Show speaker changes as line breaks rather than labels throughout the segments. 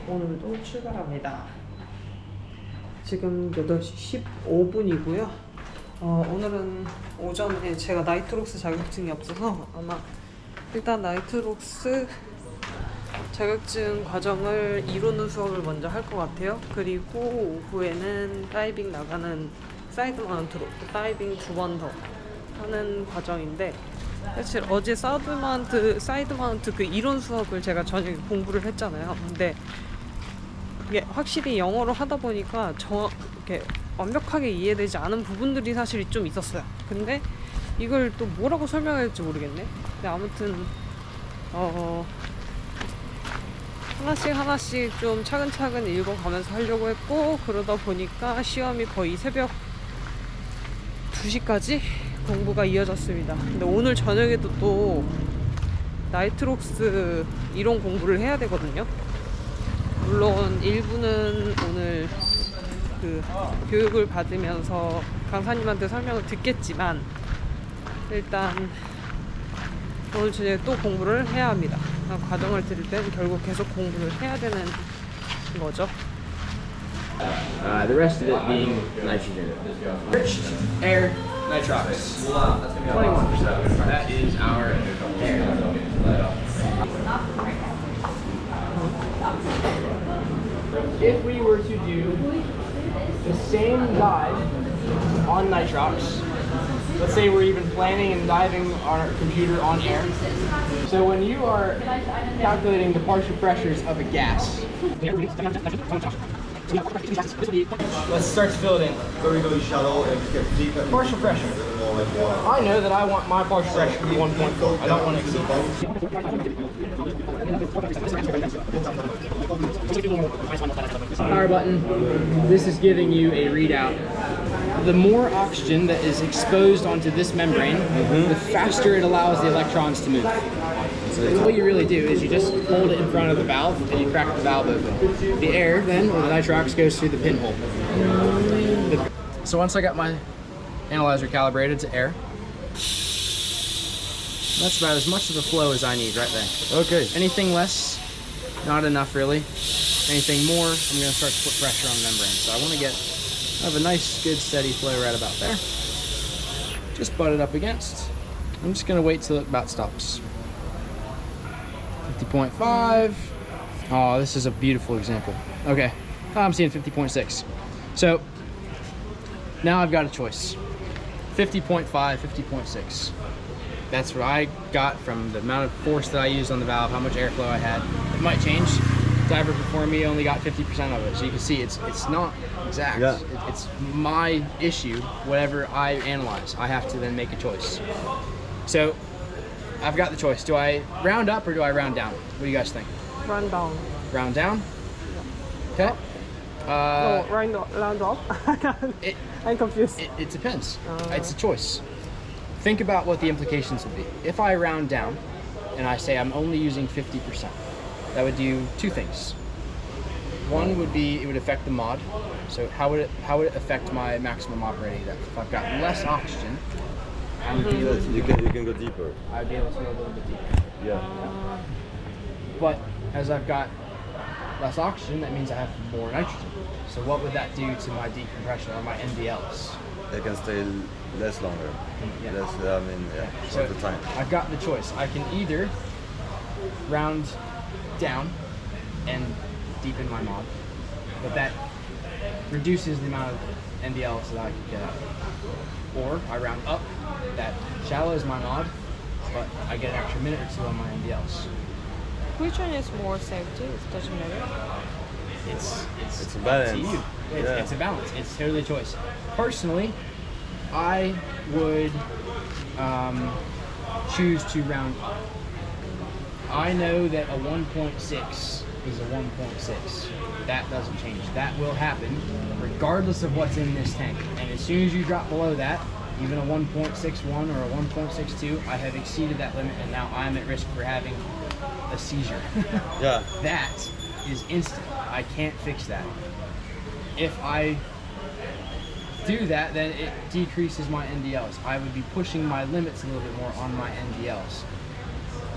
오늘도 출발합니다. 지금 8시 15분이고요. 오늘은 오전에 제가 나이트록스 자격증이 없어서 아마 일단 나이트록스 자격증 과정을 이루는 수업을 먼저 할 것 같아요. 그리고 오후에는 다이빙 나가는 사이드마운트로 다이빙 2번 더 하는 과정인데, 사실 어제 사이드마운트 그 이론 수업을 제가 저녁에 공부를 했잖아요. 근데 이게 확실히 영어로 하다 보니까 이렇게 완벽하게 이해되지 않은 부분들이 사실 좀 있었어요. 근데 이걸 또 뭐라고 설명해야 될지 모르겠네. 근데 아무튼 하나씩 좀 차근차근 읽어가면서 하려고 했고, 그러다 보니까 시험이 거의 새벽 2시까지 공부가 이어졌습니다. 근데 오늘 저녁에도 또 나이트록스 이론 공부를 해야 되거든요. 물론 일부는 오늘 그 교육을 받으면서 강사님한테 설명을 듣겠지만, 일단 오늘 저녁에 또 공부를 해야 합니다. 과정을 들을 때는 결국 계속 공부를 해야 되는 거죠.
The rest of it being nitrogen. Enriched air nitrox. 21%. That is our air. If we were to do the same dive on nitrox, let's say we're even planning and diving our computer on air. So when you are calculating the partial pressures of a gas, let's start to fill it in.
So we go shallow and get deep.
Partial pressure. I know that I want my partial pressure to be 1.4. I don't want it to be power button. This is giving you a readout. The more oxygen that is exposed onto this membrane, the faster it allows the electrons to move. So what you really do is you just hold it in front of the valve and you crack the valve open. The air then, or the nitrox, goes through the pinhole. So once I got my analyzer calibrated to air, that's about as much of the flow as I need right there.
Okay.
Anything less, not enough really. Anything more, I'm going to start to put pressure on the membrane. So I want to have a nice, good, steady flow right about there. Just butt it up against. I'm just going to wait till it about stops. 50.5. Oh, this is a beautiful example. Okay, I'm seeing 50.6. So now I've got a choice. 50.5, 50.6. That's what I got from the amount of force that I used on the valve, how much airflow I had. It might change. Diver before me only got 50% of it, so you can see it's not exact.
Yeah.
It's my issue. Whatever I analyze, I have to then make a choice. So I've got the choice. Do I round up or do I round down? What do you guys think?
Round down.
Round down? Okay.
No, round up. I'm confused.
It depends. It's a choice. Think about what the implications would be. If I round down and I say I'm only using 50%, that would do two things. One would be it would affect the mod. So how would it affect my maximum operating depth? If I've got less oxygen, I would be able to
You can go deeper.
I'd be able to go a little bit deeper.
Yeah.
But as I've got less oxygen, that means I have more nitrogen. So what would that do to my decompression or my NDLs?
They can stay less longer.
Yeah.
Less,
So
all the time.
I've got the choice. I can either round down and deepen my mod, but that reduces the amount of NDLs that I can get out. Or I round up, that shallows my mod, but I get an extra minute or two on my NDLs.
Which one is more safety? It doesn't matter.
It's
a balance.
up to you.
Yeah.
It's a balance. It's totally a choice. Personally, I would choose to round up. I know that a 1.6 is a 1.6. That doesn't change. That will happen regardless of what's in this tank. And as soon as you drop below that, even a 1.61 or a 1.62, I have exceeded that limit and now I'm at risk for having a seizure.
Yeah.
That is instant. I can't fix that. If I do that, then it decreases my NDLs. I would be pushing my limits a little bit more on my NDLs.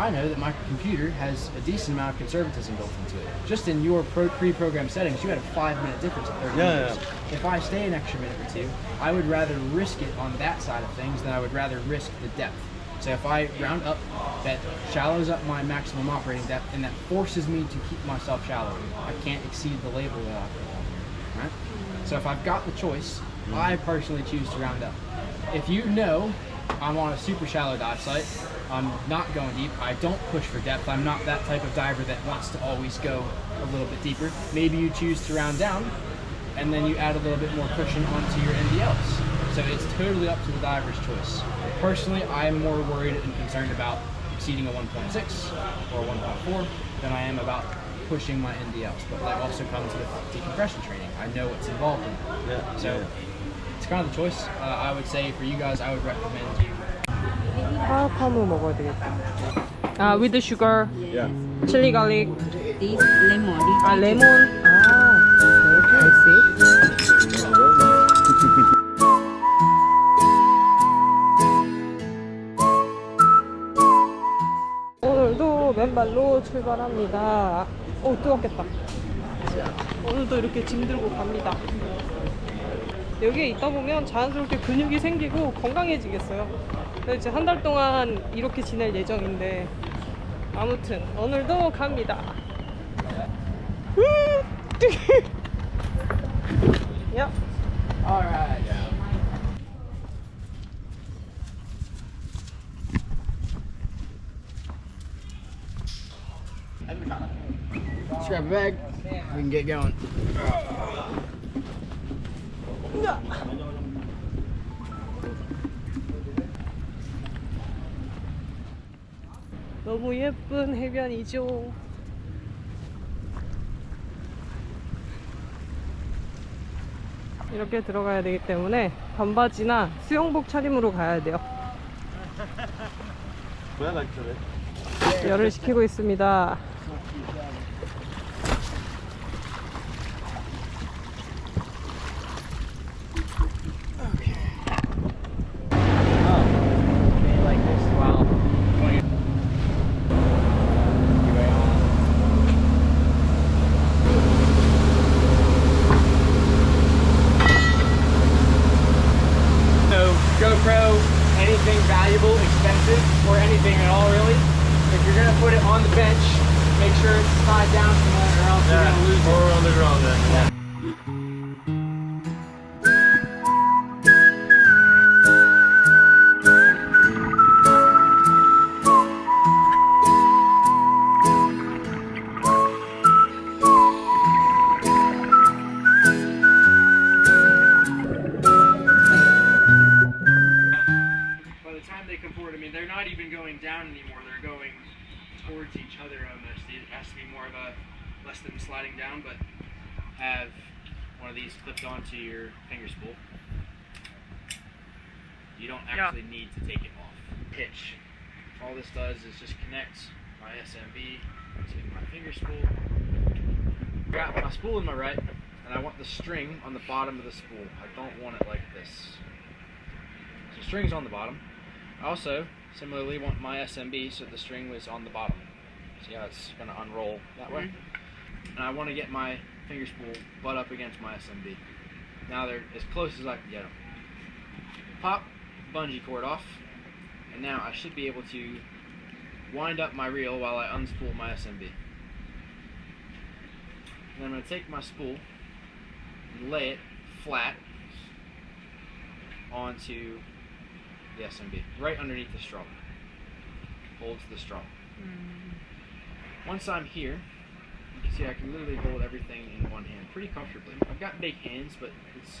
I know that my computer has a decent amount of conservatism built into it. Just in your pre-programmed settings, you had a 5-minute difference at 30 meters. If I stay an extra minute or two, I would rather risk it on that side of things than I would rather risk the depth. So if I round up, that shallows up my maximum operating depth, and that forces me to keep myself shallow. I can't exceed the label that I put on here, right? So if I've got the choice, I personally choose to round up. If you know I'm on a super shallow dive site, I'm not going deep, I don't push for depth, I'm not that type of diver that wants to always go a little bit deeper, maybe you choose to round down, and then you add a little bit more cushion onto your NDLs. So it's totally up to the diver's choice. Personally, I'm more worried and concerned about exceeding a 1.6 or a 1.4 than I am about pushing my NDLs. But that also comes with decompression training. I know what's involved in that. So it's kind of the choice. I would say for you guys, I would recommend you.
파파무 먹어야 되겠다. with the sugar,
Yeah.
chili garlic,
This lemon.
lemon. I see. 오늘도 맨발로 출발합니다. 오, 뜨겁겠다. 오늘도 이렇게 짐 들고 갑니다. 여기에 있다 보면 자연스럽게 근육이 생기고 건강해지겠어요. 그래서 이제 한 달 동안 이렇게 지낼 예정인데, 아무튼 오늘도 갑니다. 야.
Alright. Let's grab a bag. We can get going.
너무 예쁜 해변이죠. 이렇게 들어가야 되기 때문에 반바지나 수영복 차림으로 가야 돼요. 열을 식히고 있습니다.
GoPro, anything valuable, expensive, or anything at all really, if you're gonna put it on the bench, make sure it's tied down somewhere or else you're gonna lose it.
Or on the ground then.
Yeah. They're not even going down anymore, they're going towards each other almost. It has to be more of a less than sliding down, but have one of these clipped onto your finger spool. You don't actually need to take it off. Hitch. All this does is just connect my SMB to my finger spool. I got my spool in my right, and I want the string on the bottom of the spool. I don't want it like this. So string's on the bottom. I also similarly want my SMB so the string was on the bottom. See how it's going to unroll that way? And I want to get my finger spool butt up against my SMB. Now they're as close as I can get them. Pop bungee cord off, and now I should be able to wind up my reel while I unspool my SMB. And I'm going to take my spool and lay it flat onto the SMB, right underneath the straw. Holds the straw. Once I'm here, you can see I can literally hold everything in one hand pretty comfortably. I've got big hands, but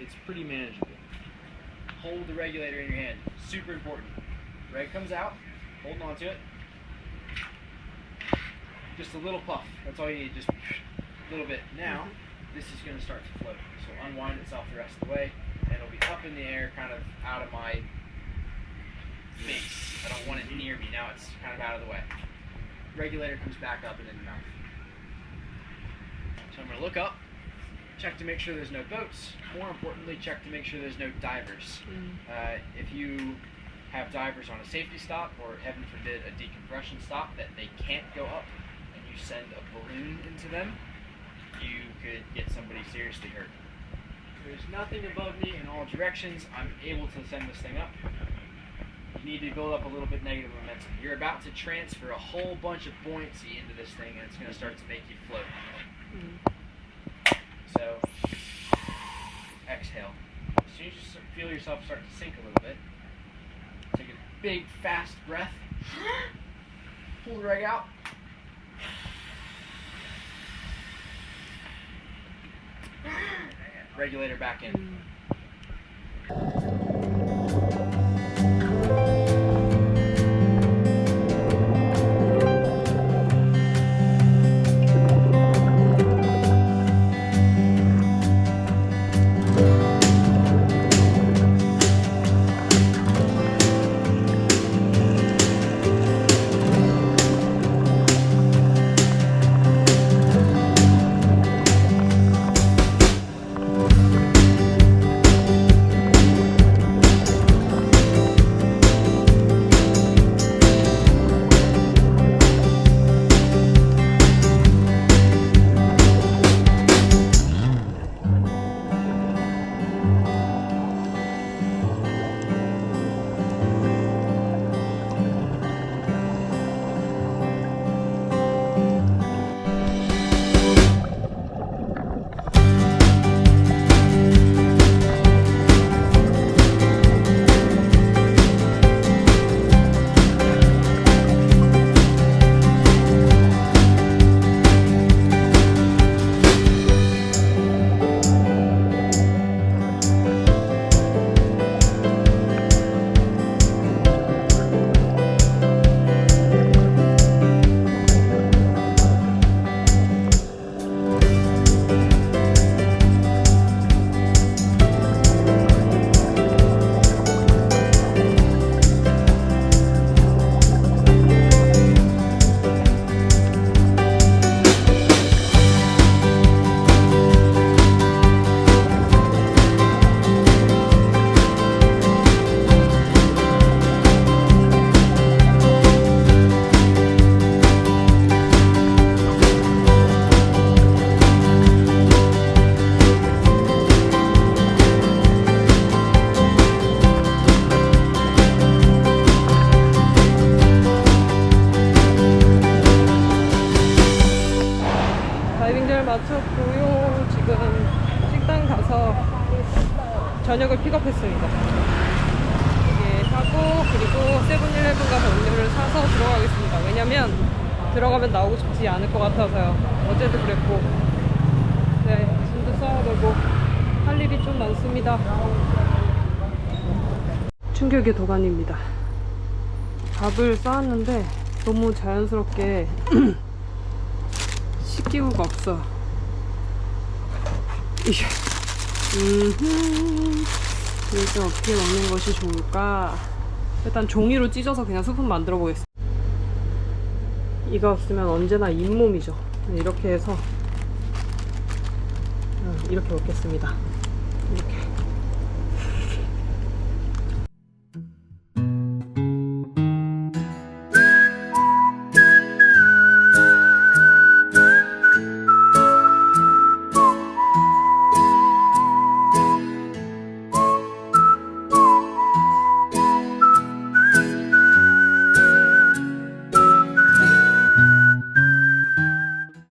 it's pretty manageable. Hold the regulator in your hand. Super important. Reg comes out, holding onto it. Just a little puff. That's all you need, just a little bit. Now, this is going to start to float. So unwind itself the rest of the way, and it'll be up in the air, kind of out of my face. I don't want it near me. Now it's kind of out of the way. Regulator comes back up and in the mouth. So I'm going to look up, check to make sure there's no boats. More importantly, check to make sure there's no divers. If you have divers on a safety stop, or heaven forbid, a decompression stop that they can't go up, and you send a balloon into them, you could get somebody seriously hurt. There's nothing above me in all directions. I'm able to send this thing up. You need to build up a little bit negative momentum. You're about to transfer a whole bunch of buoyancy into this thing, and it's going to start to make you float. So, exhale. As soon as you feel yourself start to sink a little bit, take a big, fast breath. Pull the rig out. Regulator back in.
마쳤고요. 지금 식당 가서 저녁을 픽업했습니다. 이게 사고 그리고 세븐일레븐 가서 음료를 사서 들어가겠습니다. 왜냐면 들어가면 나오고 싶지 않을 것 같아서요. 어제도 그랬고. 네, 짐도 싸야 되고 할 일이 좀 많습니다. 충격의 도가니입니다. 밥을 쌓았는데 너무 자연스럽게 식기구가 없어. 이게 이제 어떻게 먹는 것이 좋을까? 일단 종이로 찢어서 그냥 스푼 만들어 보겠습니다. 이거 없으면 언제나 잇몸이죠. 이렇게 해서 이렇게 먹겠습니다. 이렇게.